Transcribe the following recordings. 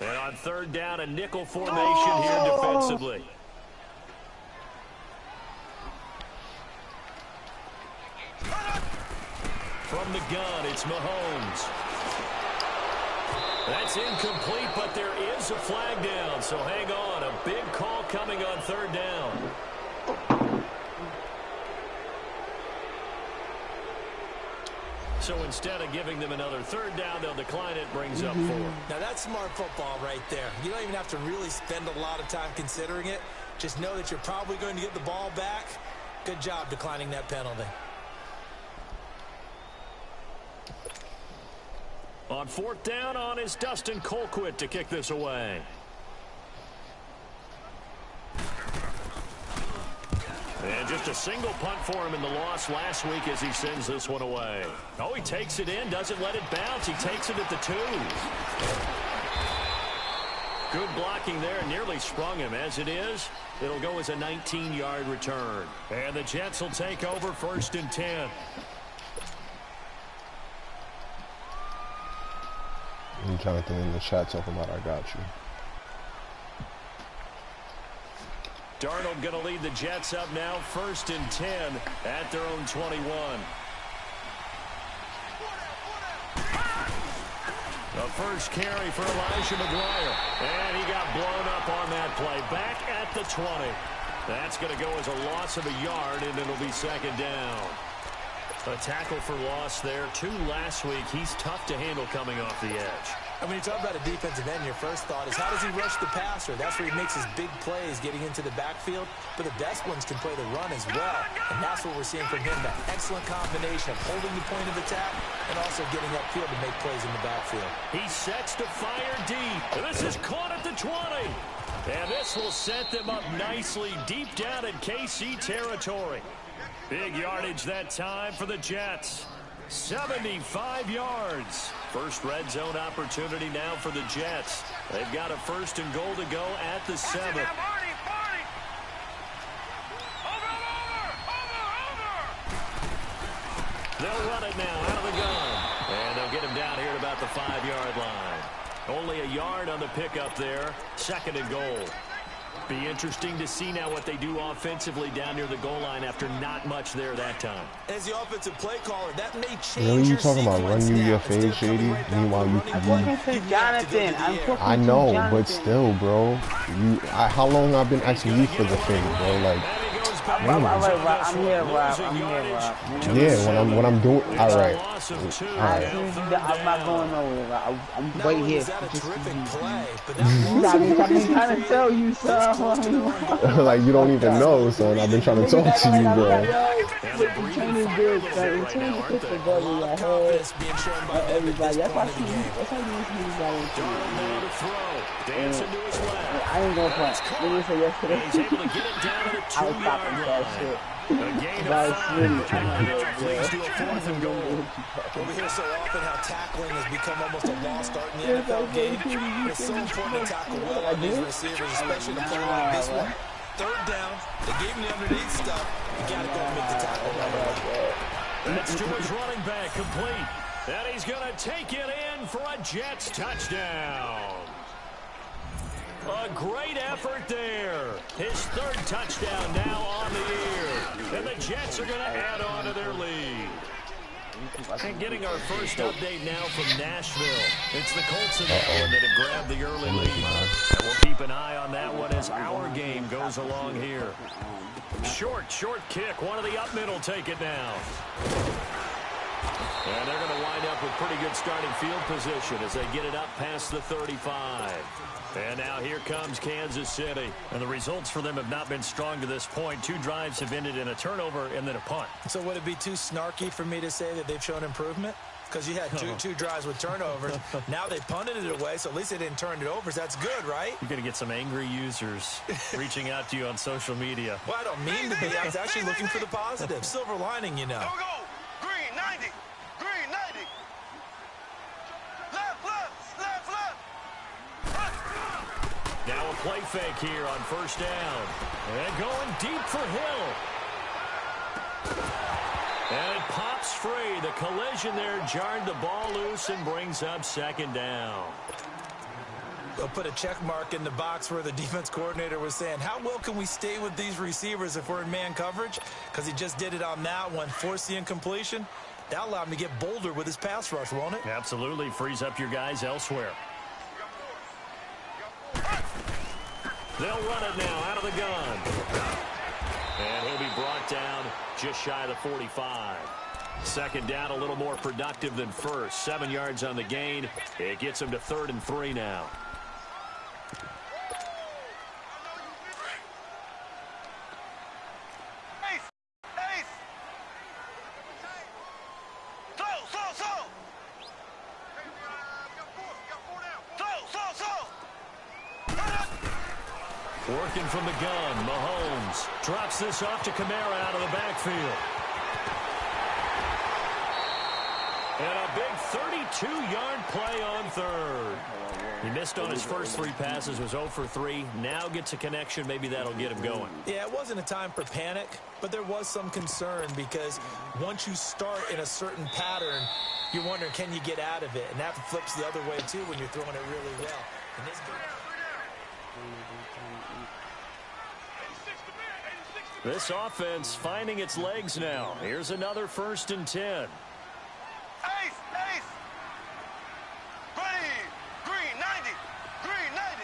And on third down, a nickel formation here defensively. From the gun, it's Mahomes. That's incomplete, but there is a flag down. So hang on, a big call coming on third down. So instead of giving them another third down, they'll decline it, brings up 4. Now that's smart football right there. You don't even have to really spend a lot of time considering it. Just know that you're probably going to get the ball back. Good job declining that penalty. On fourth down, on is Dustin Colquitt to kick this away. And just a single punt for him in the loss last week as he sends this one away. Oh, he takes it in, doesn't let it bounce. He takes it at the 2. Good blocking there, nearly sprung him. As it is, it'll go as a 19-yard return. And the Jets will take over 1st and 10. Jonathan in the chat talking about I got you. Darnold going to lead the Jets up now, 1st and 10 at their own 21. The first carry for Elijah McGuire. And he got blown up on that play. Back at the 20. That's going to go as a loss of a yard, and it'll be 2nd down. A tackle for loss there. 2 last week. He's tough to handle coming off the edge. And when you talk about a defensive end, your first thought is how does he rush the passer? That's where he makes his big plays getting into the backfield. But the best ones can play the run as well. And that's what we're seeing from him, that excellent combination of holding the point of attack and also getting upfield to make plays in the backfield. He sets to fire deep. This is caught at the 20. And this will set them up nicely deep down in KC territory. Big yardage that time for the Jets. 75 yards. First red zone opportunity now for the Jets. They've got a 1st and goal to go at the 7. They'll run it now out of the gun. And they'll get him down here at about the 5-yard line. Only a yard on the pickup there. 2nd and goal. Be interesting to see now what they do offensively down near the goal line after not much there that time. As the offensive play caller, that may change. Really, you talking about run you your fade, Shady? Meanwhile, you I'm talking to Jonathan. I know, but still, bro. How long I've been asking you for the fade, bro? Like, I'm here, Rob. yeah, when I'm doing, all right. I'm not going nowhere. I'm right here. That a terrific play, but I've been trying to tell you, son. Like, you don't even know, son. I've been trying to talk to you, bro. The team is good, son. The team is good together. I heard everybody. That's why you got into I ain't gonna play. Let me say yesterday. I was stopping that shit. That was really leads to a 4th and goal. Well, we hear so often how tackling has become almost a lost art in the NFL game. It's so important to tackle well on these receivers, especially the play like this one. 3rd down, they gave him the underneath stuff. You gotta go and make the tackle. That's to his running back, complete. And he's gonna take it in for a Jets touchdown. A great effort there. His 3rd touchdown now on the year. And the Jets are going to add on to their lead. And getting our first update now from Nashville. It's the Colts in that one that have grabbed the early lead. And we'll keep an eye on that one as our game goes along here. Short kick. One of the up middle take it now. And they're going to wind up with pretty good starting field position as they get it up past the 35. And now here comes Kansas City. And the results for them have not been strong to this point. 2 drives have ended in a turnover and then a punt. So would it be too snarky for me to say that they've shown improvement? Because you had two drives with turnovers. Now they punted it away, so at least they didn't turn it over. So that's good, right? You're going to get some angry users reaching out to you on social media. Well, I don't mean to be. I was actually looking for the positive. Silver lining, you know. Go, go. Green, 90. Green, 90. Left. Now a play fake here on 1st down. And going deep for Hill. And it pops free. The collision there jarred the ball loose and brings up 2nd down. They'll put a check mark in the box where the defense coordinator was saying, how well can we stay with these receivers if we're in man coverage? Because he just did it on that one, forced the incompletion. That'll allow him to get bolder with his pass rush, won't it? Absolutely. Frees up your guys elsewhere. They'll run it now out of the gun. And he'll be brought down just shy of the 45. Second down, a little more productive than first. 7 yards on the gain. It gets him to 3rd and 3 now. Working from the gun, Mahomes drops this off to Kamara out of the backfield. And a big 32-yard play on 3rd. He missed on his first 3 passes, was 0 for 3. Now gets a connection. Maybe that'll get him going. Yeah, it wasn't a time for panic, but there was some concern because once you start in a certain pattern, you're wondering, can you get out of it? And that flips the other way, too, when you're throwing it really well. And this offense finding its legs now. Here's another 1st and 10. Ace! Green 90! Green 90!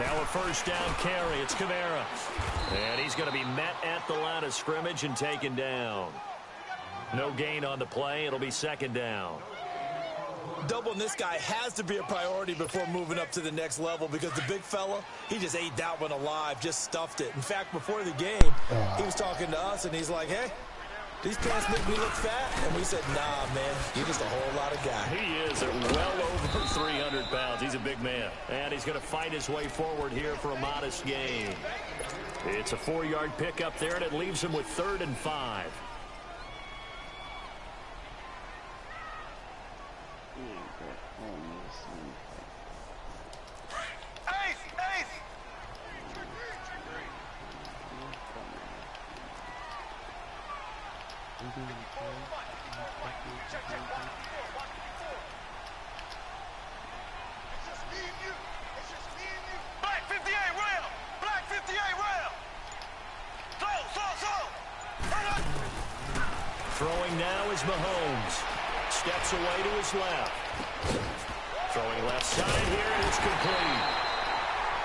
Now a 1st down carry. It's Kamara. And he's going to be met at the line of scrimmage and taken down. No gain on the play. It'll be 2nd down. Doubling this guy has to be a priority before moving up to the next level because the big fella, he just ate that one alive, just stuffed it. In fact, before the game, he was talking to us, and he's like, hey, these pants make me look fat. And we said, nah, man, you're just a whole lot of guy. He is at well over 300 pounds. He's a big man. And he's going to fight his way forward here for a modest gain. It's a 4-yard pickup there, and it leaves him with 3rd and 5. Black 58 rail! Black 58 rail! Throwing now is Mahomes. Steps away to his left. Throwing left side here, and it's complete.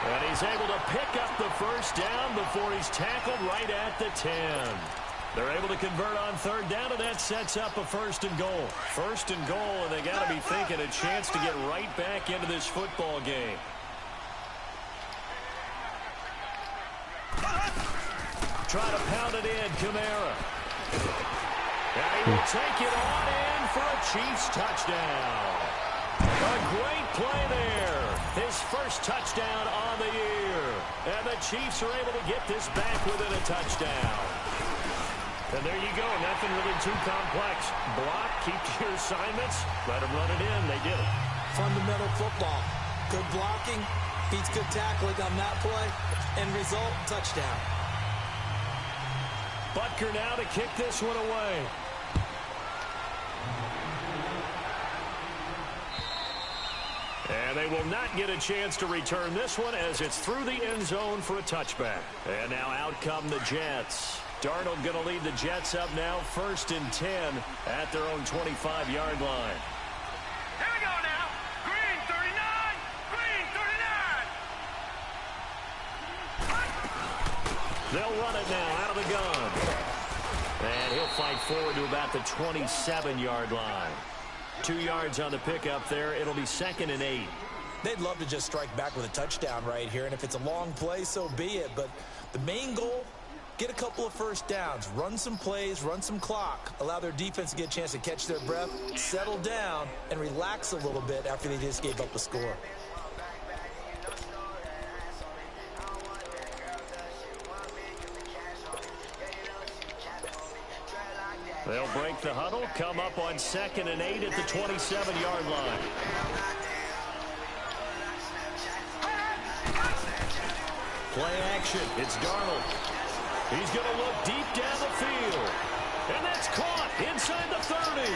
And he's able to pick up the 1st down before he's tackled right at the 10. They're able to convert on 3rd down, and that sets up a 1st and goal. 1st and goal, and they got to be thinking a chance to get right back into this football game. Try to pound it in, Kamara. And he will take it on in for a Chiefs touchdown. A great play there. His first touchdown on the year. And the Chiefs are able to get this back within a touchdown. And there you go. Nothing really too complex. Block, keep to your assignments, let them run it in. They did it. Fundamental football. Good blocking, beats good tackling on that play. End result, touchdown. Butker now to kick this one away. And they will not get a chance to return this one as it's through the end zone for a touchback. And now out come the Jets. Darnold going to lead the Jets up now, 1st and 10 at their own 25-yard line. Here we go now. Green 39. Green 39. They'll run it now out of the gun. And he'll fight forward to about the 27-yard line. 2 yards on the pickup there. It'll be 2nd and 8. They'd love to just strike back with a touchdown right here, and if it's a long play, so be it. But the main goal, get a couple of 1st downs, run some plays, run some clock, allow their defense to get a chance to catch their breath, settle down, and relax a little bit after they just gave up a score. They'll break the huddle, come up on 2nd and 8 at the 27-yard line. Play action. It's Darnold. He's going to look deep down the field. And that's caught inside the 30.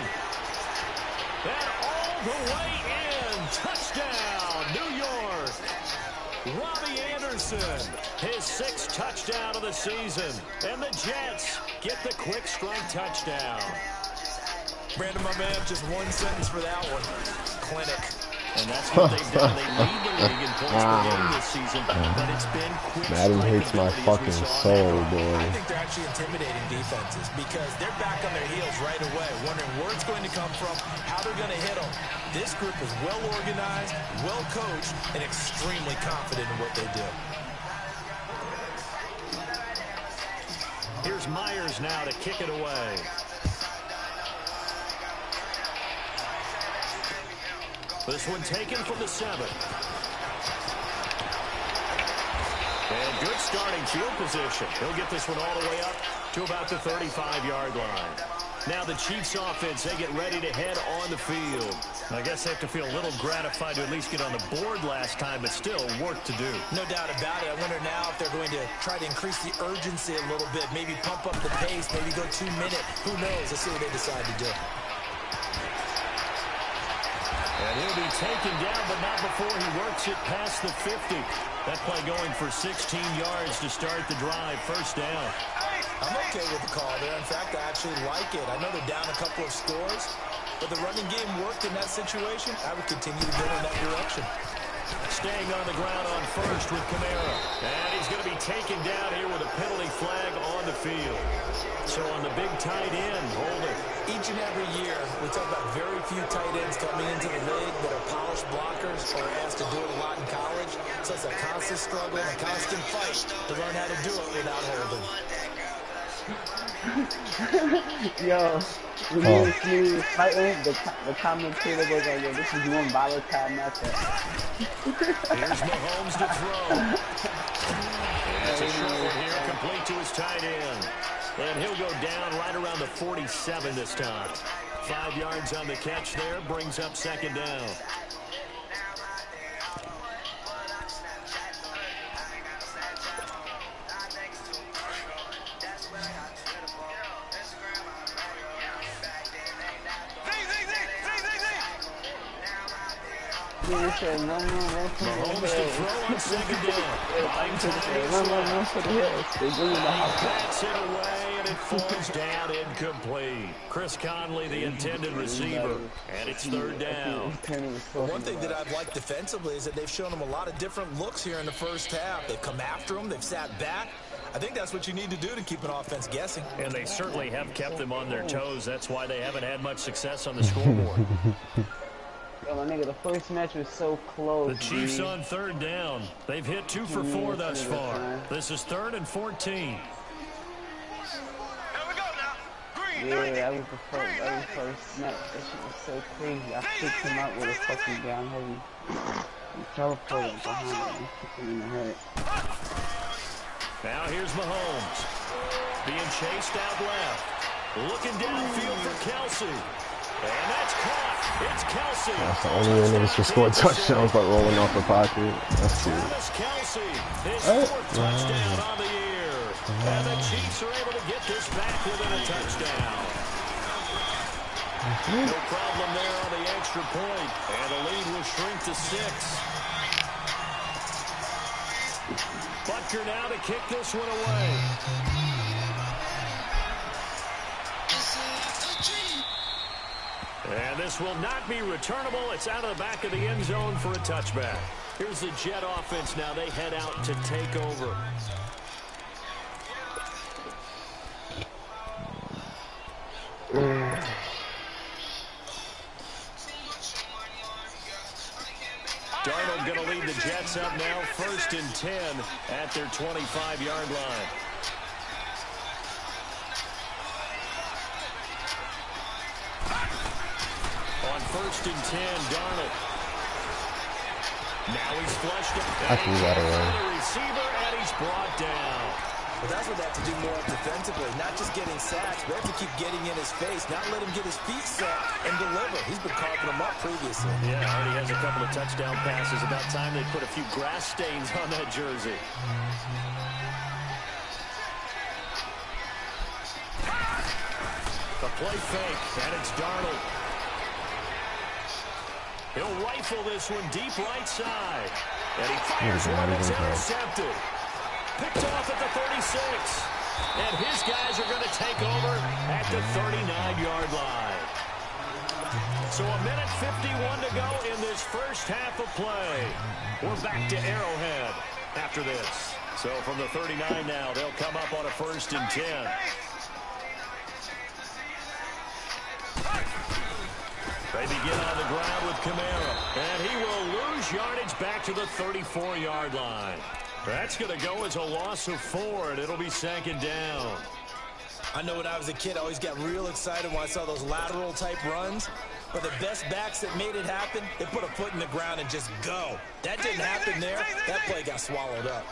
And all the way in. Touchdown, New York. Robbie Anderson, his 6th touchdown of the season. And the Jets get the quick strike touchdown. Brandon, my man, just one sentence for that one. Clinic. And that's what they've done. They lead the league in points per game this season, but it's been quick. Madden hates my fucking soul, boy. I think they're actually intimidating defenses because they're back on their heels right away, wondering where it's going to come from, how they're going to hit them. This group is well organized, well coached, and extremely confident in what they do. Here's Myers now to kick it away. This one taken from the 7. And good starting field position. He'll get this one all the way up to about the 35-yard line. Now the Chiefs offense, they get ready to head on the field. I guess they have to feel a little gratified to at least get on the board last time, but still work to do. No doubt about it. I wonder now if they're going to try to increase the urgency a little bit, maybe pump up the pace, maybe go 2-minute. Who knows? Let's see what they decide to do. And he'll be taken down, but not before he works it past the 50. That play going for 16 yards to start the drive. First down. I'm okay with the call there. In fact, I actually like it. I know they're down a couple of scores, but the running game worked in that situation. I would continue to go in that direction. Staying on the ground on first with Kamara. And he's going to be taken down here with a penalty flag on the field. So on the big tight end, holding. Each and every year, we talk about very few tight ends coming into the league that are polished blockers or asked to do it a lot in college. So it's a constant struggle and a constant fight to learn how to do it without holding. Yo, when you see fighting, the commentator goes like, yo, this is one volatile matchup. Here's Mahomes to throw. And it's a short one here, complete to his tight end. And he'll go down right around the 47 this time. 5 yards on the catch there, brings up second down. Mahomes to throw on second down. Run for the hills. They bring the house. Backs it away, and it falls down incomplete. Chris Conley, the intended receiver, and it's third down. One thing that I've liked defensively is that they've shown them a lot of different looks here in the first half. They've come after them. They've sat back. I think that's what you need to do to keep an offense guessing. And they certainly have kept them on their toes. That's why they haven't had much success on the scoreboard. Yo, my nigga, the first match was so close. The Chiefs on third down. They've hit 2 for 4 thus far. This is 3rd and 14. Here we go now. Green, Yeah, that was the first snap. That shit was so crazy. I picked him up with a fucking down heavy. He teleported behind him and kicked him in the head. Now here's Mahomes. Being chased out left. Looking downfield for Kelsey. And that's caught. It's Kelsey. That's the only way niggas can score touchdowns by rolling off the pocket. That's cool. Kelsey, his 4th touchdown on the year. And the Chiefs are able to get this back within a touchdown. No problem there on the extra point. And the lead will shrink to 6. Butker now to kick this one away. And this will not be returnable. It's out of the back of the end zone for a touchback. Here's the Jet offense now. They head out to take over. Darnold going to lead the Jets up now. 1st and 10 at their 25-yard line. On 1st and 10, Darnold. Now he's flushed it. I threw that away. Receiver, and he's brought down. But that's what they have to do more defensively, not just getting sacks, but have to keep getting in his face, not let him get his feet set and deliver. He's been carving them up previously. Yeah, already has a couple of touchdown passes. About time they put a few grass stains on that jersey. The play fake, and it's Darnold. He'll rifle this one deep right side. And he fires one that's intercepted. Picked off at the 36. And his guys are going to take over at the 39-yard line. So a minute 51 to go in this first half of play. We're back to Arrowhead after this. So from the 39 now, they'll come up on a 1st and 10. They begin on the ground with Kamara. And he will lose yardage back to the 34-yard line. That's going to go as a loss of 4, and it'll be 2nd down. I know when I was a kid, I always got real excited when I saw those lateral-type runs. But the best backs that made it happen, they put a foot in the ground and just go. That didn't happen there. That play got swallowed up.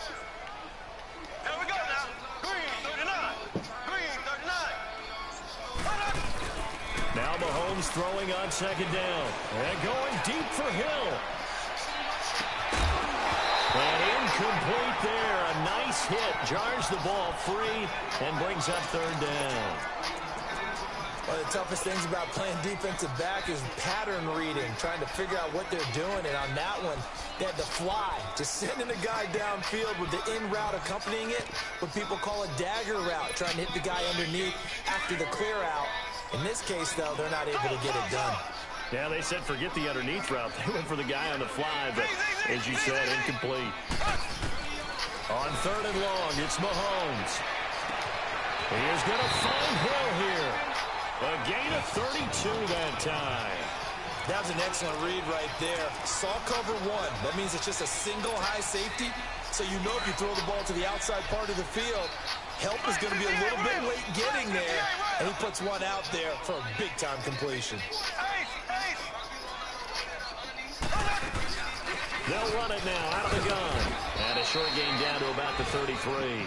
Here we go now. Green 39. Green 39. Now Mahomes throwing on 2nd down. And going deep for Hill. And incomplete there. A nice hit. Jars the ball free and brings up 3rd down. One of the toughest things about playing defensive back is pattern reading, trying to figure out what they're doing. And on that one, they had to fly, just sending a guy downfield with the in route accompanying it, what people call a dagger route, trying to hit the guy underneath after the clear out. In this case, though, they're not able to get it done. Yeah, they said forget the underneath route. They went for the guy on the fly, but as you said, incomplete. On 3rd and long, it's Mahomes. He is going to find Hill here. A gain of 32 that time. That was an excellent read right there. Saw cover 1. That means it's just a single high safety. So you know if you throw the ball to the outside part of the field, help is going to be a little bit late getting there. And he puts one out there for a big-time completion. They'll run it now out of the gun. And a short gain down to about the 33.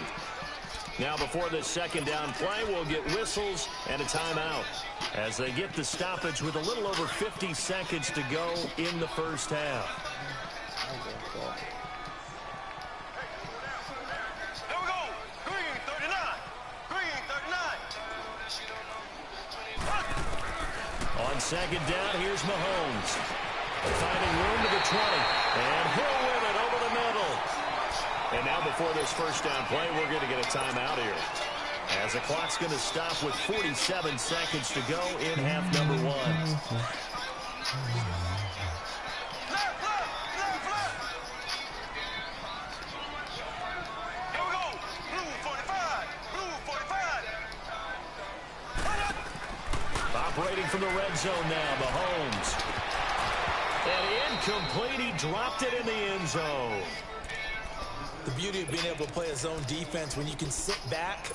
Now before this 2nd down play, we'll get whistles and a timeout as they get the stoppage with a little over 50 seconds to go in the first half. Here we go. Green 39. Green 39. On 2nd down, here's Mahomes. Finding room to the 20. And Hill with it over the middle. And now before this 1st down play, we're going to get a timeout here. As the clock's going to stop with 47 seconds to go in half number 1. Here we go. Blue 45. Blue 45. Operating from the red zone now, Mahomes. And incomplete. He dropped it in the end zone. The beauty of being able to play a zone defense when you can sit back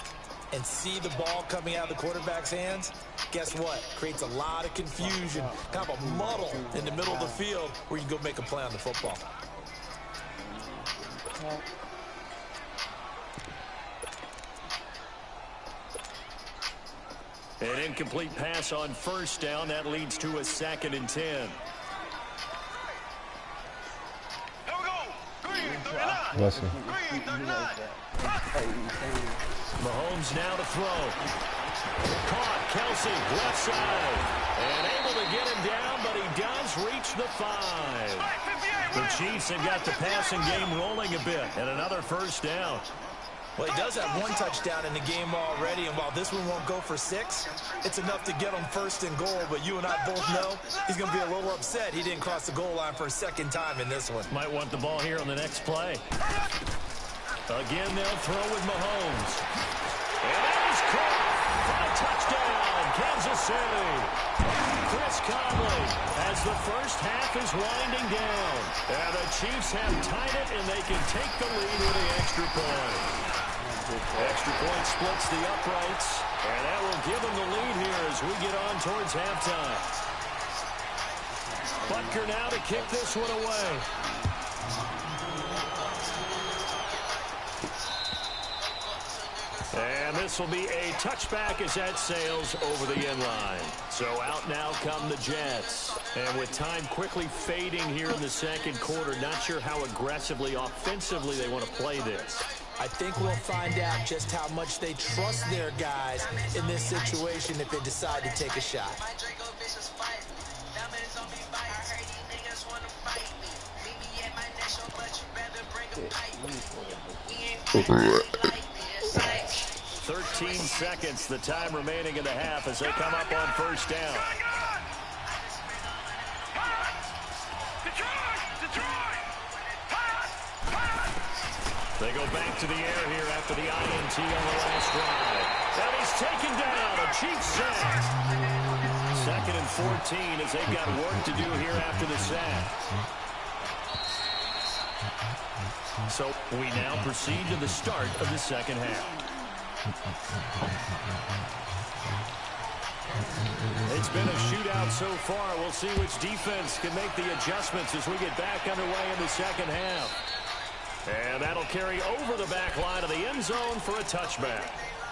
and see the ball coming out of the quarterback's hands, guess what? Creates a lot of confusion, kind of a muddle in the middle of the field where you can go make a play on the football. An incomplete pass on 1st down. That leads to a 2nd and 10. Bless him. Mahomes now to throw. Caught. Kelsey, left side. And able to get him down, but he does reach the 5. The Chiefs have got the passing game rolling a bit. And another 1st down. Well, he does have 1 touchdown in the game already, and while this one won't go for 6, it's enough to get him 1st and goal. But you and I both know he's going to be a little upset he didn't cross the goal line for a 2nd time in this one. Might want the ball here on the next play. Again, they'll throw with Mahomes. And that is caught for a touchdown, Kansas City. Chris Conley as the first half is winding down. And the Chiefs have tied it, and they can take the lead with the extra point. Extra point splits the uprights, and that will give them the lead here as we get on towards halftime. Butker now to kick this one away. And this will be a touchback as that sails over the end line. So out now come the Jets. And with time quickly fading here in the 2nd quarter, not sure how aggressively, offensively they want to play this. I think we'll find out just how much they trust their guys in this situation if they decide to take a shot. Shit, 13 seconds, the time remaining in the half as they come up on first down. They go back to the air here after the INT on the last drive. And he's taken down, a Chiefs sack. 2nd and 14 as they've got work to do here after the sack. So we now proceed to the start of the second half. It's been a shootout so far. We'll see which defense can make the adjustments as we get back underway in the second half. And that'll carry over the back line of the end zone for a touchback.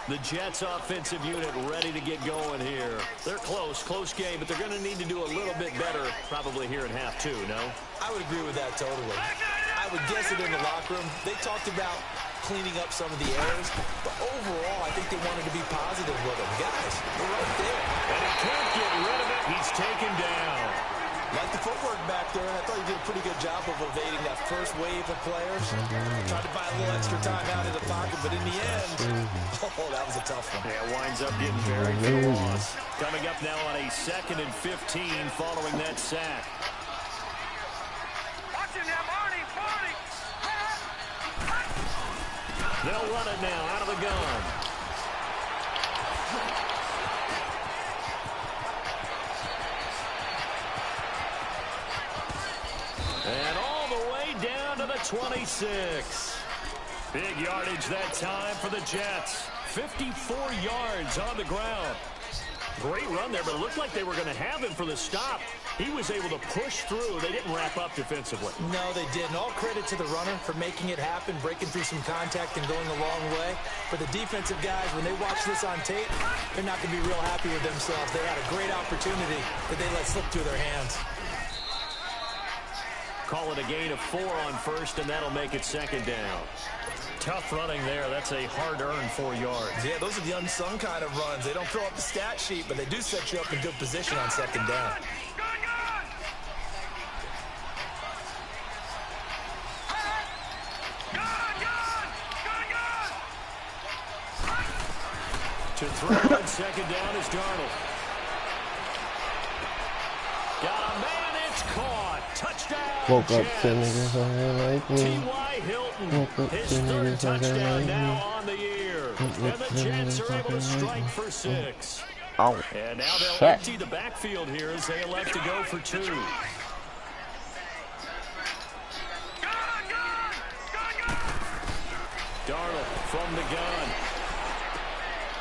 The Jets offensive unit ready to get going here. They're close game, but they're going to need to do a little bit better probably here in half two, no? I would agree with that totally. I would guess it in the locker room. They talked about cleaning up some of the errors, but overall, I think they wanted to be positive with them. Guys, we're right there. And he can't get rid of it. He's taken down. Like the footwork back there, and I thought he did a pretty good job of evading that first wave of players. Tried to buy a little extra time out of the pocket, but in the end, oh, that was a tough one. Yeah, winds up getting buried for the loss. Coming up now on a 2nd and 15 following that sack. They'll run it now out of the gun. And all the way down to the 26. Big yardage that time for the Jets. 54 yards on the ground. Great run there, but it looked like they were going to have him for the stop. He was able to push through. They didn't wrap up defensively. No, they didn't. All credit to the runner for making it happen, breaking through some contact and going a long way. For the defensive guys, when they watch this on tape, they're not going to be real happy with themselves. They had a great opportunity that they let slip through their hands. Call it a gain of 4 on first, and that'll make it 2nd down. Tough running there. That's a hard-earned 4 yards. Yeah, those are the unsung kind of runs. They don't fill up the stat sheet, but they do set you up in good position on 2nd down. To throw on 2nd down is Darnold. Got a man, it's caught. Touchdown, woke up Jets. 10 niggas on here like me. T.Y. Hilton, his 3rd touchdown now on the year. And the Jets are able to strike for 6. Oh, and now they'll empty the backfield here as they elect to go for 2. Darnold from the gun.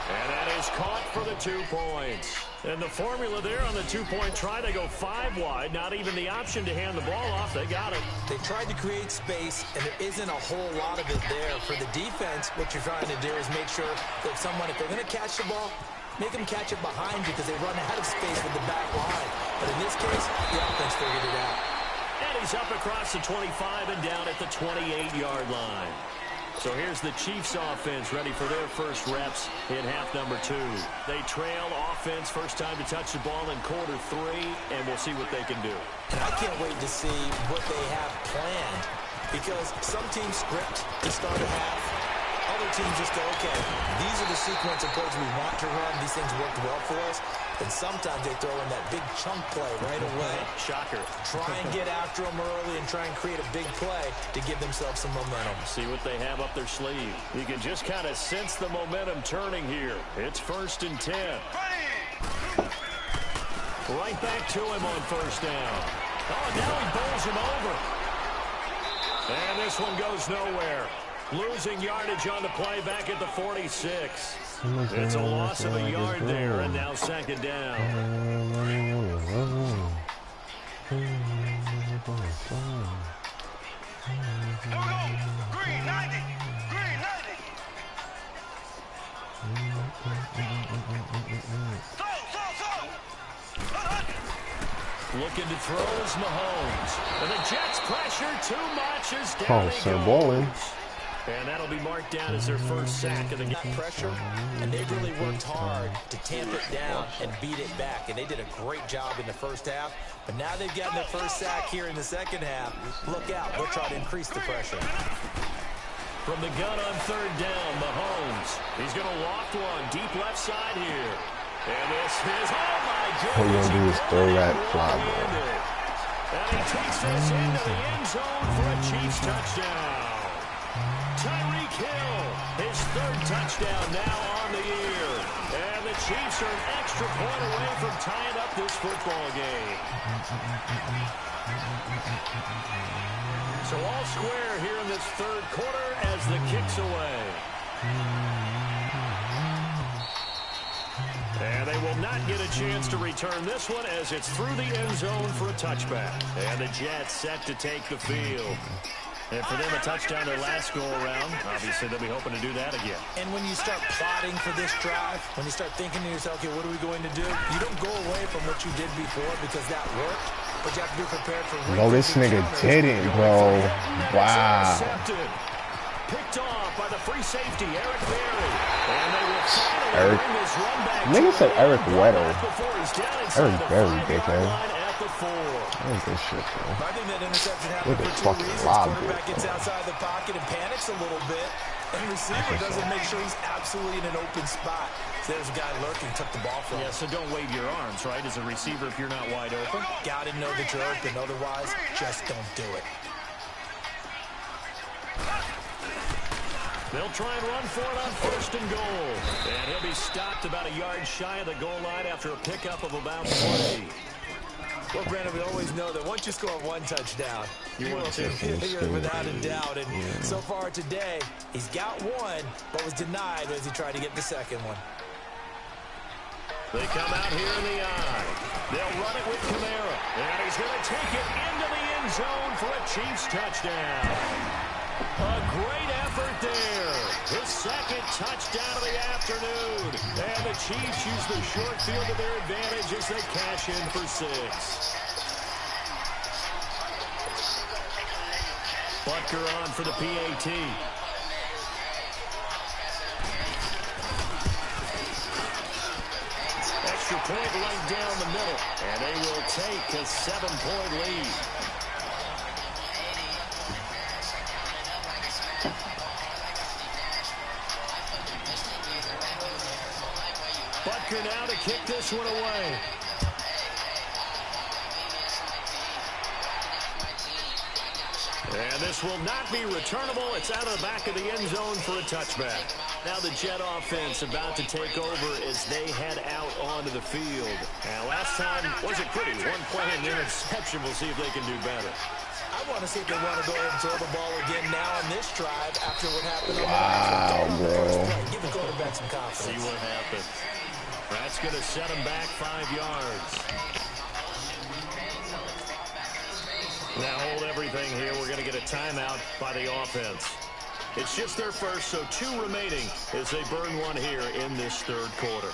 And that is caught for the 2 points. And the formula there on the 2-point try, they go 5 wide. Not even the option to hand the ball off. They got it. They tried to create space, and there isn't a whole lot of it there. For the defense, what you're trying to do is make sure that if they're going to catch the ball, make them catch it behind you because they run out of space with the back line. But in this case, the offense figured it out. And he's up across the 25 and down at the 28-yard line. So here's the Chiefs offense ready for their first reps in half number 2. They trail offense, first time to touch the ball in quarter 3, and we'll see what they can do. And I can't wait to see what they have planned, because some teams script to start a half. Other teams just go, okay, these are the sequence of plays we want to run. These things worked well for us. And sometimes they throw in that big chunk play right away. Shocker. Try and get after them early and try and create a big play to give themselves some momentum. See what they have up their sleeve. You can just kind of sense the momentum turning here. It's 1st and 10. Right back to him on first down. Oh, now he bowls him over. And this one goes nowhere. Losing yardage on the play back at the 46. It's a loss of a yard there, and now 2nd down. Green 90. Green 90. Looking to throw is Mahomes. And the Jets pressure too much as down he Sir goes. Bowling. And that'll be marked down as their first sack of the game. Pressure, and they really worked hard to tamp it down and beat it back. And they did a great job in the first half. But now they've gotten their first sack here in the second half. Look out. They'll try to increase the pressure. From the gun on third down, Mahomes. He's going to loft one deep left side here. And this is, oh my goodness. All you gonna do is throw that fly ball. And he takes this into the end zone for a Chiefs touchdown. Tyreek Hill, his third touchdown now on the year. And the Chiefs are an extra point away from tying up this football game. So all square here in this third quarter as the kick's away. And they will not get a chance to return this one as it's through the end zone for a touchback. And the Jets set to take the field. And for them, a touchdown their last go-around. Obviously, they'll be hoping to do that again. And when you start plotting for this drive, when you start thinking to yourself, okay, what are we going to do? You don't go away from what you did before because that worked, but you have to be prepared for... No, this nigga didn't, bro. Wow. Picked off by the free safety, Eric Berry. And they will Eric. Nigga said Eric Weddle. Eric Berry, dickhead. What is this shit, bro? I think that interception Look happened at for 2 fucking reasons. lob, Quarterback bro. gets outside the pocket and panics a little bit. And receiver doesn't make sure he's absolutely in an open spot. So there's a guy lurking, took the ball from him. Yeah, so don't wave your arms, right, as a receiver if you're not wide open. Got to know that you're open. Otherwise, just don't do it. They'll try and run for it on first and goal. And he'll be stopped about a yard shy of the goal line after a pickup of about 20. Well, Brandon, we always know that once you score one touchdown, you want to. You're without a doubt. And so far today, he's got one, but was denied as he tried to get the second one. They come out here in the eye. They'll run it with Kamara. And he's going to take it into the end zone for a Chiefs touchdown. A great effort there. His second touchdown of the afternoon. And the Chiefs use the short field to their advantage as they cash in for 6. Butker on for the PAT. Extra point right down the middle. And they will take a 7-point lead. Butker now to kick this one away. And this will not be returnable. It's out of the back of the end zone for a touchback. Now the Jet offense about to take over as they head out onto the field. And last time wasn't pretty. One play and interception. We'll see if they can do better. I want to see if they want to go ahead and throw the ball again now on this drive after what happened on the last one. Give the quarterback some confidence. See what happens. That's going to set them back 5 yards. Now hold everything here. We're going to get a timeout by the offense. It's just their first, so 2 remaining as they burn one here in this third quarter.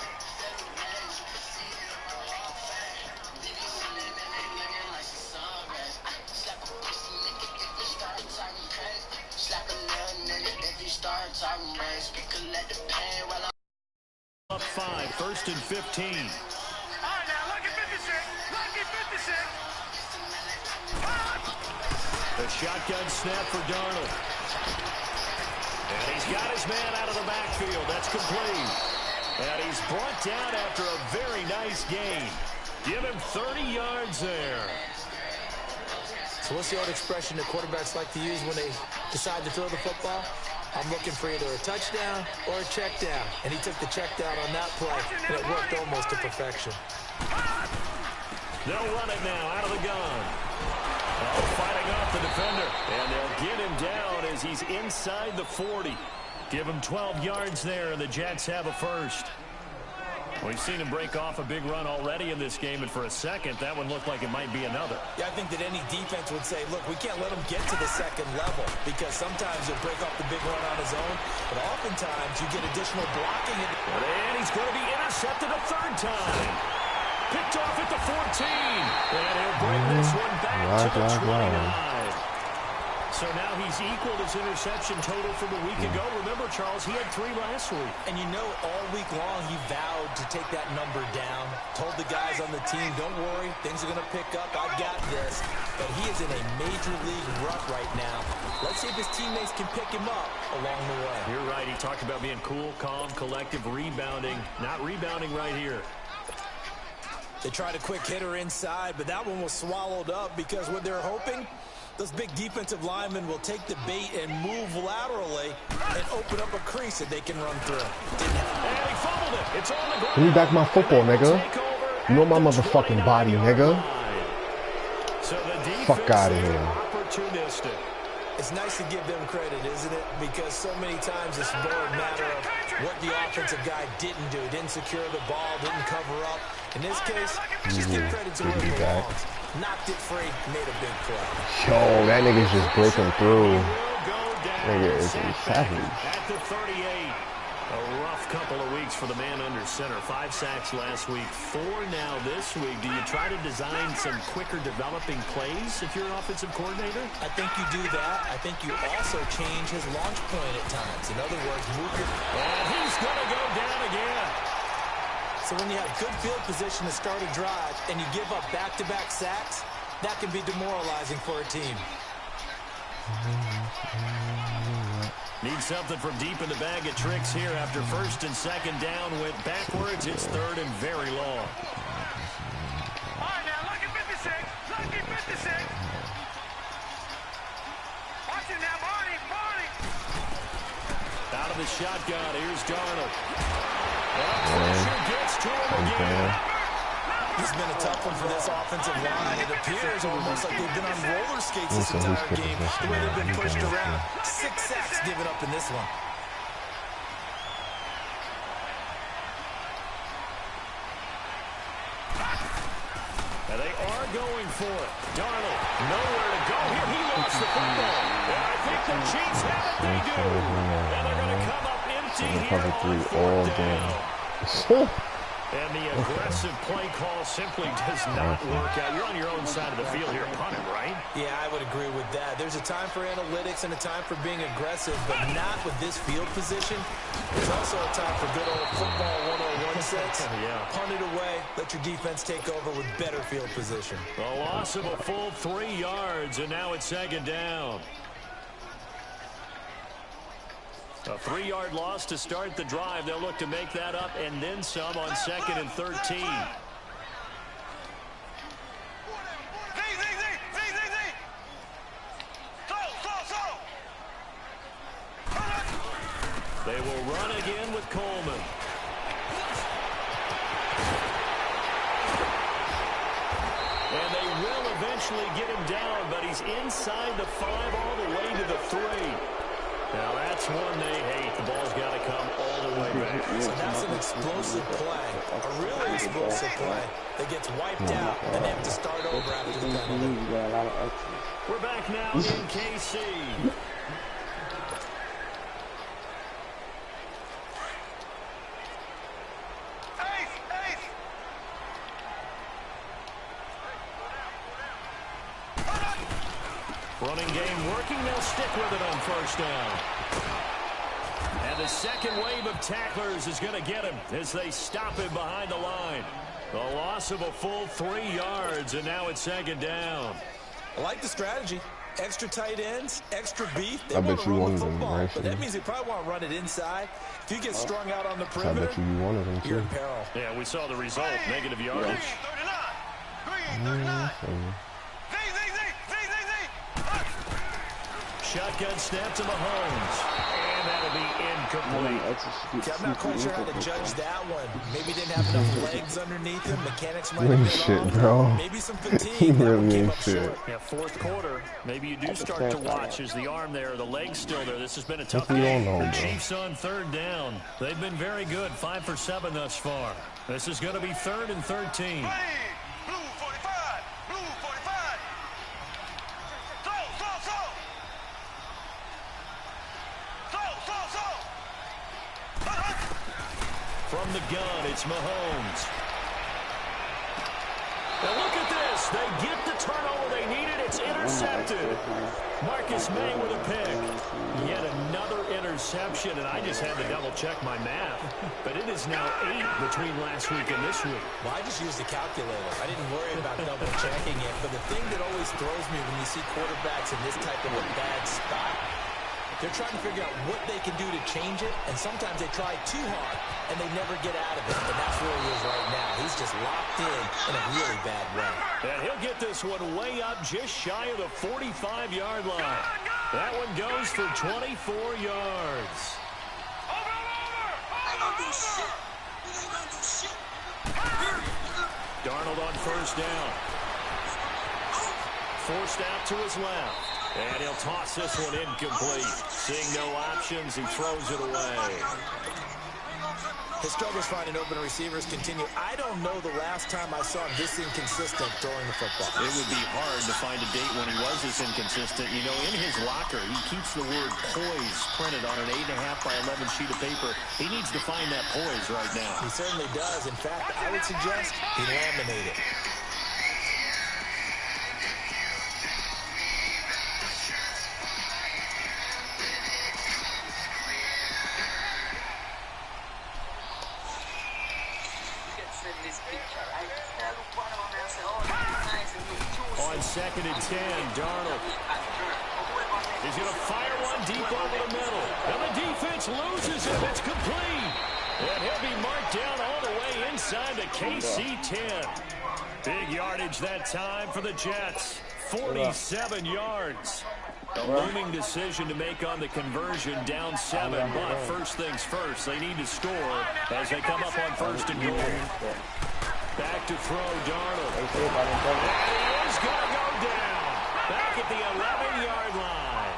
Up 5, first and 15. All right, now, lucky 56. Lucky 56. The shotgun snap for Darnold. And he's got his man out of the backfield. That's complete. And he's brought down after a very nice gain. Give him 30 yards there. So what's the old expression that quarterbacks like to use when they decide to throw the football? I'm looking for either a touchdown or a check down. And he took the check down on that play, and it worked almost to perfection. They'll run it now out of the gun. Oh, fighting off the defender. And they'll get him down as he's inside the 40. Give him 12 yards there, and the Jets have a first. We've seen him break off a big run already in this game, and for a second, that one looked like it might be another. Yeah, I think that any defense would say, look, we can't let him get to the second level because sometimes he'll break off the big run on his own, but oftentimes you get additional blocking. And he's going to be intercepted a third time. Picked off at the 14. And he'll bring this one back to the 29. So now he's equaled his interception total from a week ago. Remember, Charles, he had 3 last week. And you know, all week long, he vowed to take that number down. Told the guys on the team, don't worry, things are going to pick up. I've got this. But he is in a major league rut right now. Let's see if his teammates can pick him up along the way. You're right. He talked about being cool, calm, collective, rebounding. Not rebounding right here. They tried a quick hitter inside, but that one was swallowed up because what they're hoping, those big defensive linemen will take the bait and move laterally and open up a crease that they can run through. Didn't happen. And he fumbled it. It's on the ground. Give me back my football, nigga. You know my motherfucking body, nigga. So the Fuck out of here. Opportunistic. It's nice to give them credit, isn't it? Because so many times it's more a matter of what the offensive guy didn't do. Didn't secure the ball, didn't cover up. In this case, just give credit to where it belongs. Knocked it free, made a big play. Yo, that nigga's just breaking through. Nigga is a savage. At the 38. A rough couple of weeks for the man under center. 5 sacks last week, 4 now this week. Do you try to design some quicker developing plays if you're an offensive coordinator? I think you do that. I think you also change his launch point at times. In other words, move your... And he's going to go down again. So when you have good field position to start a drive and you give up back-to-back sacks, that can be demoralizing for a team. Needs something from deep in the bag of tricks here after 1st and 2nd down. Went backwards. It's 3rd and very long. All right, now, lucky 56. Lucky 56. Watch it now, Barney. Out of the shotgun. Here's Darnold. Pressure gets to him again. It's been a tough one for this offensive line. It appears almost like they've been on roller skates this entire game, the way they've been pushed around. 6 sacks given up in this one. And they are going for it. Darnold, nowhere to go here. He lost the football. And I think the Chiefs have it. They do. And they're going to come up empty here on 4th down. And the aggressive play call simply does not work out. You're on your own side of the field here, punt it, right? Yeah, I would agree with that. There's a time for analytics and a time for being aggressive, but not with this field position. There's also a time for good old football 101 sets. Yeah. Punt it away. Let your defense take over with better field position. A loss of a full 3 yards, and now it's 2nd down. A 3-yard loss to start the drive. They'll look to make that up and then some on 2nd and 13. They will run again with Coleman. And they will eventually get him down, but he's inside the 5 all the way to the 3. Now, that's one they hate. The ball's got to come all the way back. So that's an explosive play, a really explosive play that gets wiped out, and they have to start over after the penalty. We're back now in KC. Running game working. They'll stick with it on 1st down. And the second wave of tacklers is going to get him as they stop him behind the line. The loss of a full 3 yards, and now it's 2nd down. I like the strategy. Extra tight ends, extra beef. They I want bet to you run wanted the them, football, actually. but that means they probably want to run it inside. If you get strung out on the I perimeter, bet you wanted them you're too. in peril. Yeah, we saw the result. Negative yardage. 39. Shotgun snap to Mahomes. And that'll be incomplete. See, I'm not quite sure how to judge that one. Maybe didn't have enough legs underneath him. Mechanics might have been Shit, off. bro. Maybe some He fatigue. That one really came ain't up shit. short. Yeah, 4th quarter. Maybe you do start to watch as the arm there, the leg's still there. This has been a tough We don't game. know, The bro. Chiefs on 3rd down. They've been very good, 5 for 7 thus far. This is going to be 3rd and 13. Blue 45. Blue 45. From the gun, it's Mahomes. Now look at this. They get the turnover they needed. It's intercepted. Marcus May with a pick. Yet another interception, and I just had to double-check my math. But it is now 8 between last week and this week. Well, I just used a calculator. I didn't worry about double-checking it. But the thing that always throws me when you see quarterbacks in this type of a bad spot, they're trying to figure out what they can do to change it, and sometimes they try too hard, and they never get out of it. And that's where he is right now. He's just locked in a really bad way. And he'll get this one way up just shy of the 45-yard line. That one goes for 24 yards. Darnold on first down. Forced out to his left. And he'll toss this one incomplete. Seeing no options, he throws it away. His struggles finding open receivers continue. I don't know the last time I saw him this inconsistent throwing the football. It would be hard to find a date when he was this inconsistent. You know, in his locker, he keeps the word poise printed on an 8.5 by 11 sheet of paper. He needs to find that poise right now. He certainly does. In fact, I would suggest he laminate it. On 2nd and 10, Darnold. He's going to fire one deep over the middle. And the defense loses it. It's complete. And he'll be marked down all the way inside the KC 10. Big yardage that time for the Jets. 47 yards. A looming decision to make on the conversion, down 7. But first things first, they need to score as they come up on 1st and goal. Back to throw, Darnold. And he is going to go down. Back at the 11-yard line.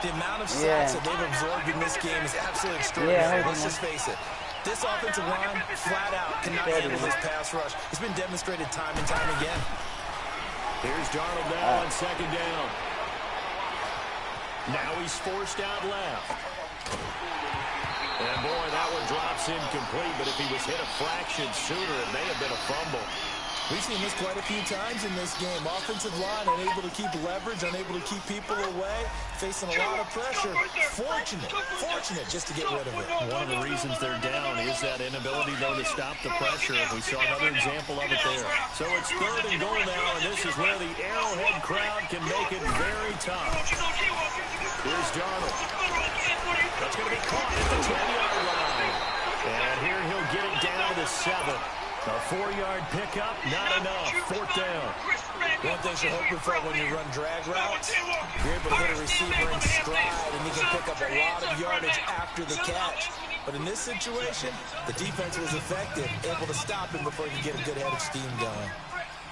The amount of sacks that they've absorbed in this game is absolutely extraordinary. Let's just face it. This offensive line, flat out, cannot handle this pass rush. It's been demonstrated time and time again. Here's Darnold now on 2nd down. Now he's forced out left. And, boy, that one drops incomplete, but if he was hit a fraction sooner, it may have been a fumble. We've seen this quite a few times in this game. Offensive line unable to keep leverage, unable to keep people away, facing a lot of pressure. Fortunate just to get rid of it. One of the reasons they're down is that inability, though, to stop the pressure. We saw another example of it there. So it's 3rd and goal now, and this is where the Arrowhead crowd can make it very tough. Here's Darnold. That's going to be caught at the 10-yard line. And here he'll get it down to the 7. A 4-yard pickup, not enough. 4th down. One thing you're hoping for when you run drag routes, you're able to hit a receiver in stride, and you can pick up a lot of yardage after the catch. But in this situation, the defense was effective, able to stop him before he could get a good head of steam going.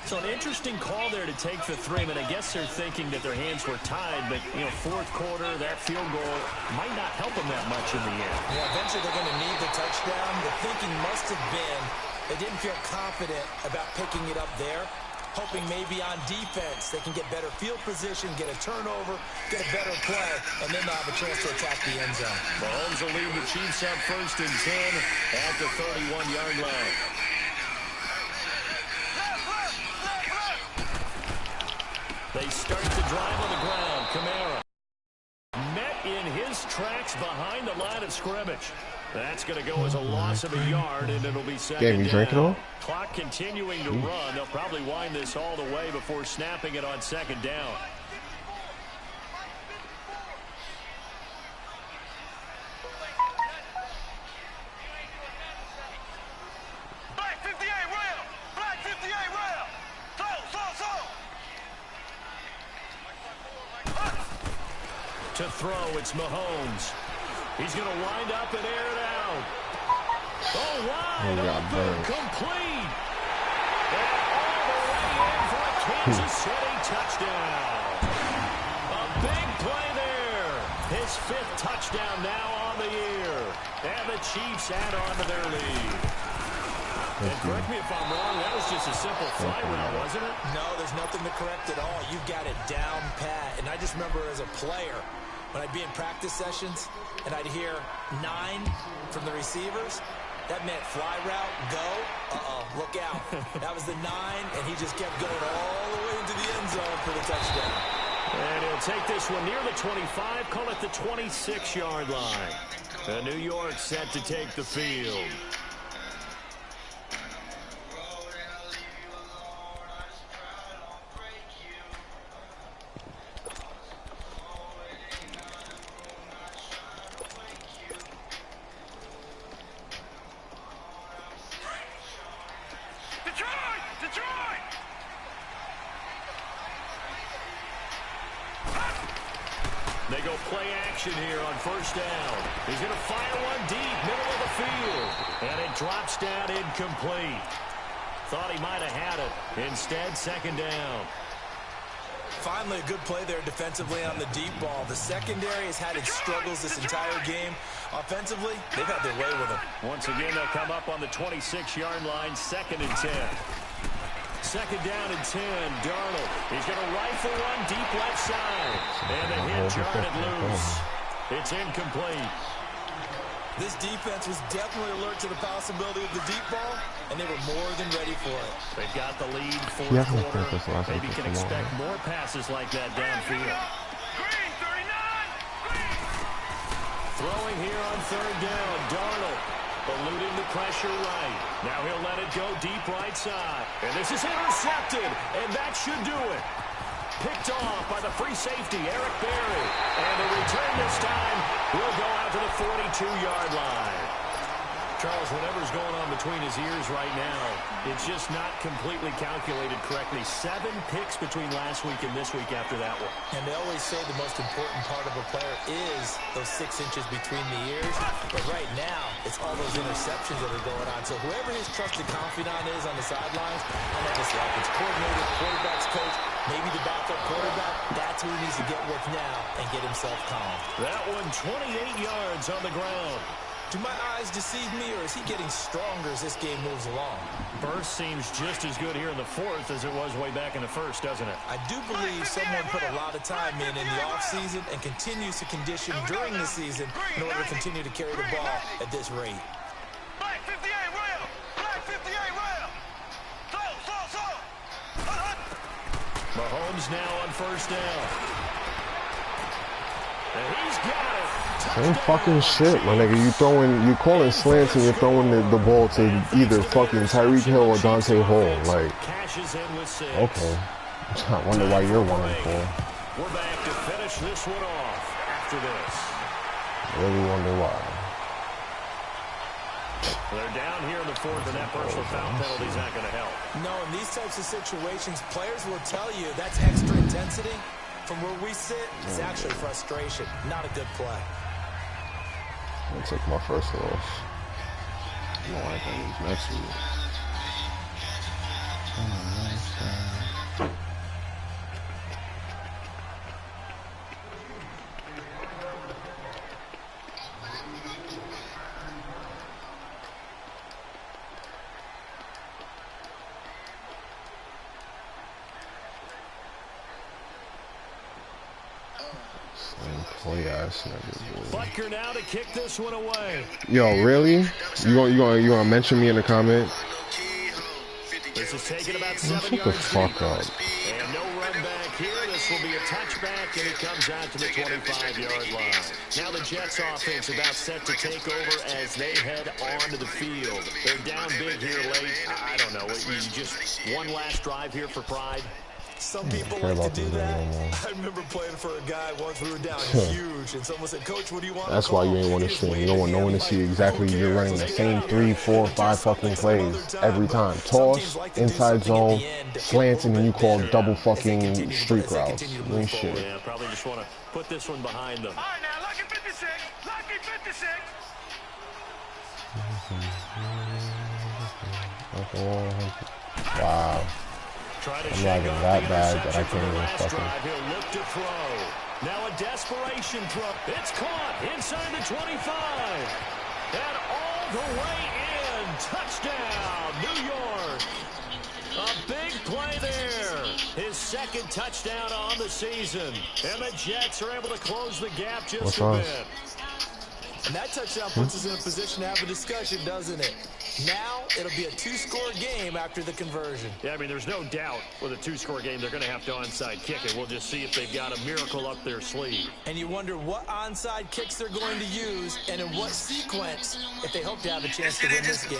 So an interesting call there to take the 3. I guess they're thinking that their hands were tied, but, you know, 4th quarter, that field goal might not help them that much in the end. Yeah, eventually they're going to need the touchdown. The thinking must have been they didn't feel confident about picking it up there, hoping maybe on defense they can get better field position, get a turnover, get a better play, and then they'll have a chance to attack the end zone. Mahomes will lead the Chiefs up 1st and 10 at the 31-yard line. They start the drive on the ground. Kamara met in his tracks behind the line of scrimmage. That's going to go as a loss of a yard, and it'll be 2nd Damn, you drinking all? Clock continuing to run. They'll probably wind this all the way before snapping it on 2nd down. Black 58 rail! Black 58 rail! To throw, it's Mahomes. He's going to wind up and air it out. Oh, wide open, complete. And all the way in for a Kansas City touchdown. A big play there. His 5th touchdown now on the year. And the Chiefs add on to their lead. And correct me if I'm wrong, that was just a simple fly route, wasn't it? No, there's nothing to correct at all. You've got it down pat. And I just remember as a player, when I'd be in practice sessions and I'd hear 9 from the receivers, That meant fly route, go. Uh-oh, look out. That was the 9, and he just kept going all the way into the end zone for the touchdown. And he'll take this one near the 25, call it the 26-yard line. New York set to take the field. They go play action here on first down. He's going to fire one deep, middle of the field. And it drops down incomplete. Thought he might have had it. Instead, second down. Finally, a good play there defensively on the deep ball. The secondary has had its struggles this entire game. Offensively, they've had their way with him. Once again, they'll come up on the 26-yard line, 2nd and 10. Second down and 10, Darnold. He's going to rifle one deep left side. And the hit jarred it loose. It's incomplete. This defense was definitely alert to the possibility of the deep ball, and they were more than ready for it. They've got the lead, fourth quarter. Maybe can expect more passes like that downfield. Throwing here on third down, Darnold. Eluding the pressure right. Now he'll let it go deep right side. And this is intercepted, and that should do it. Picked off by the free safety, Eric Berry. And the return this time will go out to the 42-yard line. Charles, whatever's going on between his ears right now, it's just not completely calculated correctly. 7 picks between last week and this week after that one. And they always say the most important part of a player is those 6 inches between the ears. But right now, it's all those interceptions that are going on. So whoever his trusted confidant is on the sidelines, I know this offense coordinator, quarterback's coach, maybe the backup quarterback, that's who he needs to get with now and get himself calm. That one 28 yards on the ground. Do my eyes deceive me, or is he getting stronger as this game moves along? Burst seems just as good here in the 4th as it was way back in the 1st, doesn't it? I do believe someone put a lot of time in the offseason and continues to condition during the season in order to continue to carry the ball at this rate. Black 58 rail! Black 58 rail! Slow! Mahomes now on first down. And he's got it. Same fucking shit, my nigga. You calling slants and you're throwing the ball to either fucking Tyreek Hill or Dante Hall. Like, okay. I wonder why you're 1-4. We're back to finish this one off after this. Really wonder why. They're down here in the 4th, and that personal foul penalty is not going to help. No, in these types of situations, players will tell you that's extra intensity. From where we sit, it's actually frustration, not a good play. I'm going to take my first loss. I don't like these next week. Butker now to kick this one away. Yo, really? You gonna mention me in the comment? This is taking about 7 Shut yards. the fuck up. And no run back here. This will be a touchback, and it comes out to the 25-yard line. Now the Jets offense about set to take over as they head onto the field. They're down big here late. I don't know. Just one last drive here for pride. Some people like to do that. I remember playing for a guy once. We were down huge, and someone said, "Coach, what do you want?" That's why you ain't want to stream. You don't want no one to see exactly you're running the same 3, 4, 5 fucking plays every time. Toss, inside zone, slants, and then you call double fucking streak routes. No shit. Yeah, probably just want to put this one behind them. All right, now, lucky 56. Lucky 56. Wow. I'm not even that bad that I can't even fucking. He'll look to throw. Now a desperation throw. It's caught inside the 25. And all the way in. Touchdown, New York. A big play there. His 2nd touchdown on the season. And the Jets are able to close the gap just a bit. And that touchdown puts us in a position to have a discussion, doesn't it? Now it'll be a two-score game after the conversion. Yeah, I mean, there's no doubt with a two-score game they're going to have to onside kick it. We'll just see if they've got a miracle up their sleeve. And you wonder what onside kicks they're going to use and in what sequence if they hope to have a chance to win this game.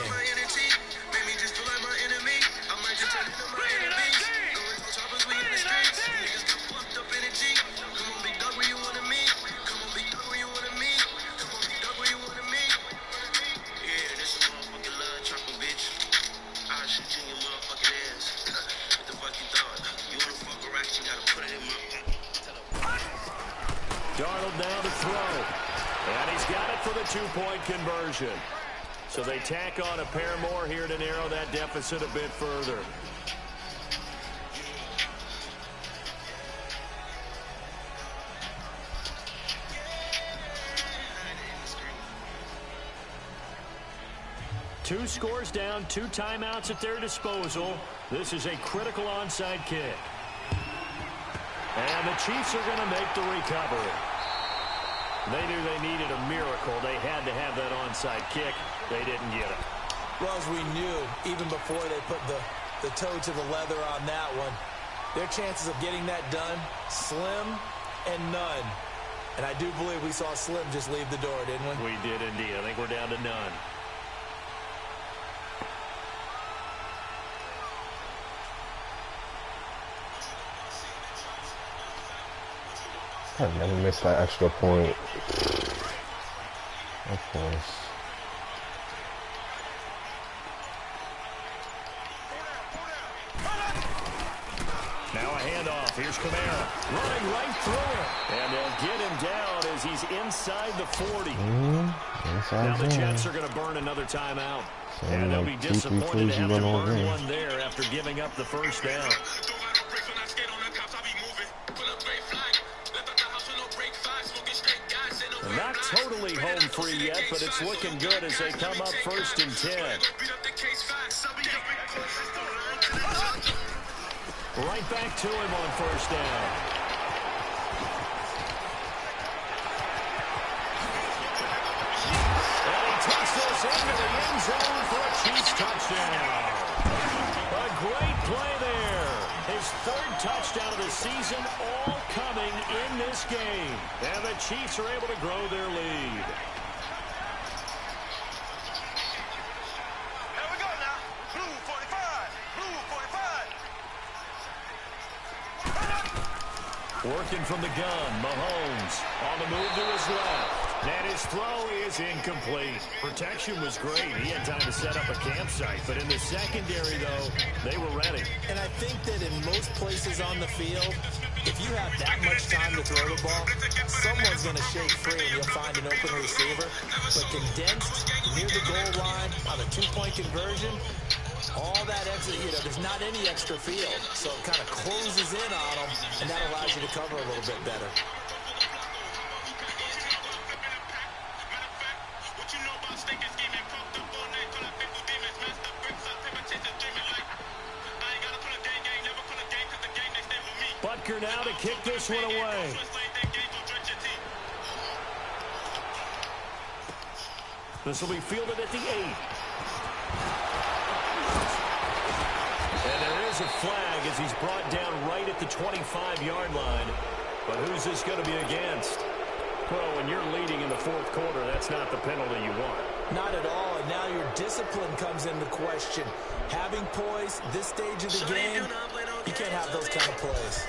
Darnold now to throw. And he's got it for the two-point conversion. So they tack on a pair more here to narrow that deficit a bit further. Two scores down, 2 timeouts at their disposal. This is a critical onside kick. And the Chiefs are going to make the recovery. They knew they needed a miracle. They had to have that onside kick. They didn't get it. Well, as we knew, even before they put the toe to the leather on that one, their chances of getting that done, slim and none. And I do believe we saw Slim just leave the door, didn't we? We did indeed. I think we're down to none. I never missed that extra point. Of course. Now a handoff. Here's Kamara running right through it. And they'll get him down as he's inside the 40. Now the Jets are going to burn another timeout. And they'll be disappointed to have to burn one there after giving up the first down. Not totally home free yet, but it's looking good as they come up 1st and 10. Right back to him on 1st down. And he takes this into the end zone for a Chiefs touchdown. A great play there. His 3rd touchdown of the season, all coming in this game. And the Chiefs are able to grow their lead. Here we go now. Blue 45. Blue 45. Working from the gun, Mahomes on the move to his left. And his throw is incomplete. Protection was great. He had time to set up a campsite. But in the secondary, though, they were ready. And I think that in most places on the field, if you have that much time to throw the ball, someone's going to shake free and you'll find an open receiver. But condensed near the goal line on a 2-point conversion, all that extra, there's not any extra field. So it kind of closes in on them, and that allows you to cover a little bit better. Butker now to kick this one away. This will be fielded at the 8. And there is a flag as he's brought down right at the 25-yard line. But who's this going to be against? Well, when you're leading in the 4th quarter, that's not the penalty you want. Not at all, and now your discipline comes into question. Having poise, this stage of the game, you can't have those kind of plays.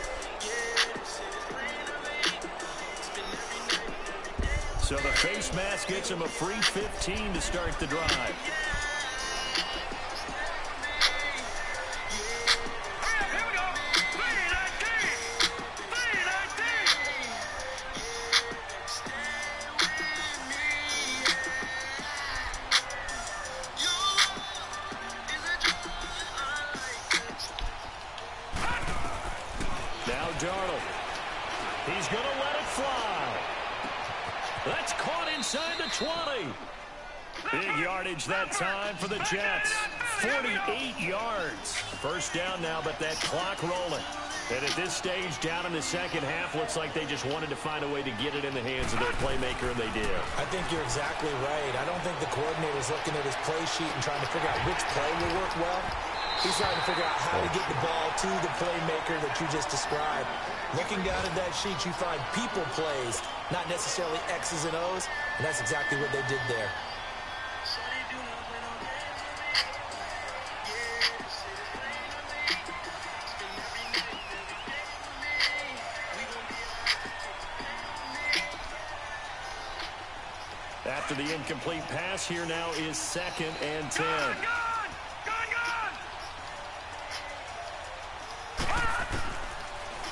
So the face mask gets him a free 15 to start the drive. Now Darnold. He's going to let it fly. That's caught inside the 20. Big yardage that time for the Jets. 48 yards. First down now, but that clock rolling. And at this stage, down in the second half, looks like they just wanted to find a way to get it in the hands of their playmaker, and they did. I think you're exactly right. I don't think the coordinator's looking at his play sheet and trying to figure out which play will work well. He's trying to figure out how to get the ball to the playmaker that you just described. Looking down at that sheet, you find people plays, not necessarily X's and O's, and that's exactly what they did there. After the incomplete pass, here now is 2nd and 10.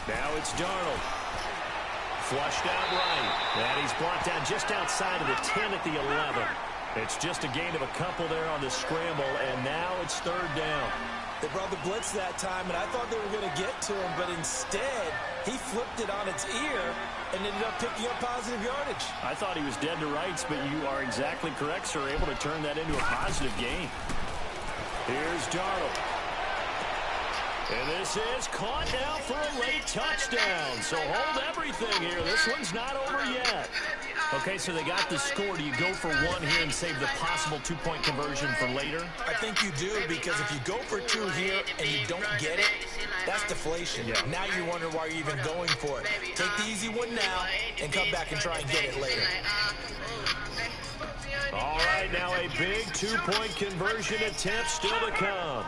Now it's Darnold. Flushed out right. And he's brought down just outside of the 10 at the 11. It's just a gain of a couple there on the scramble, and now it's 3rd down. They brought the blitz that time, and I thought they were going to get to him, but instead, he flipped it on its ear and ended up picking up positive yardage. I thought he was dead to rights, but you are exactly correct, sir. Able to turn that into a positive gain. Here's Darnold. And this is caught now for a late touchdown. So hold everything here. This one's not over yet. Okay, so they got the score. Do you go for one here and save the possible 2-point conversion for later? I think you do, because if you go for 2 here and you don't get it, that's deflation. Yeah. Now you wonder why you're even going for it. Take the easy one now and come back and try and get it later. All right, now a big 2-point conversion attempt still to come.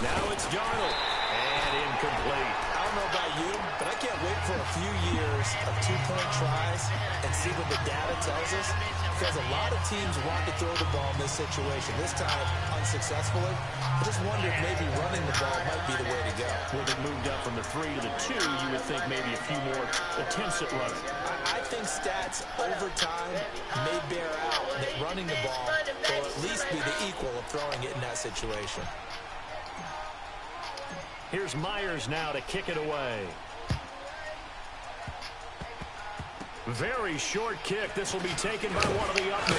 Now it's Darnold, and incomplete. I don't know about you, but I can't wait for a few years of 2-point tries and see what the data tells us, because a lot of teams want to throw the ball in this situation. This time, unsuccessfully. I just wonder if maybe running the ball might be the way to go. When they moved up from the 3 to the 2, you would think maybe a few more attempts at running. I think stats over time may bear out that running the ball will at least be the equal of throwing it in that situation. Here's Myers now to kick it away. Very short kick. This will be taken by one of the up men.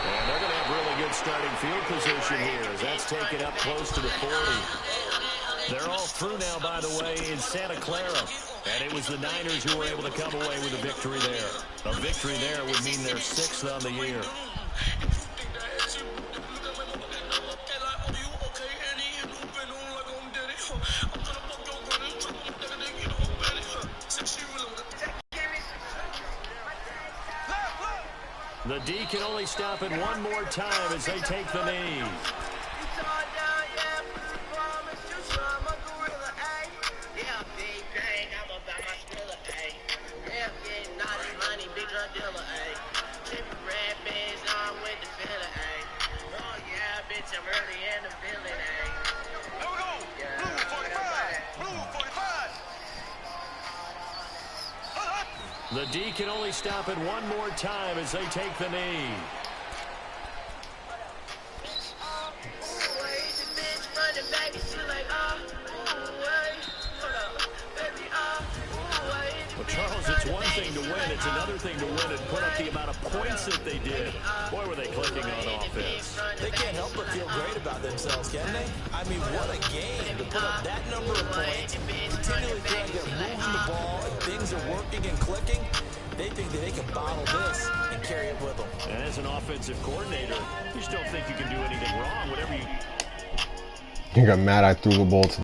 And they're going to have really good starting field position here as that's taken up close to the 40. They're all through now, by the way, in Santa Clara. And it was the Niners who were able to come away with a victory there. A victory there would mean they're 6th on the year. The D can only stop it one more time as they take the knee. The D can only stop it one more time as they take the knee. Well, Charles, it's one thing to win. It's another thing to win and put up the amount of points that they did. Boy, were they clicking on offense. They can't help but feel great about themselves, can they? I mean, what a game to put up that number of points, continually feel like they're moving the ball and things are working and clicking. They think that they can bottle this and carry it with them. And as an offensive coordinator, you just don't think you can do anything wrong. Whatever you got mad I threw the ball to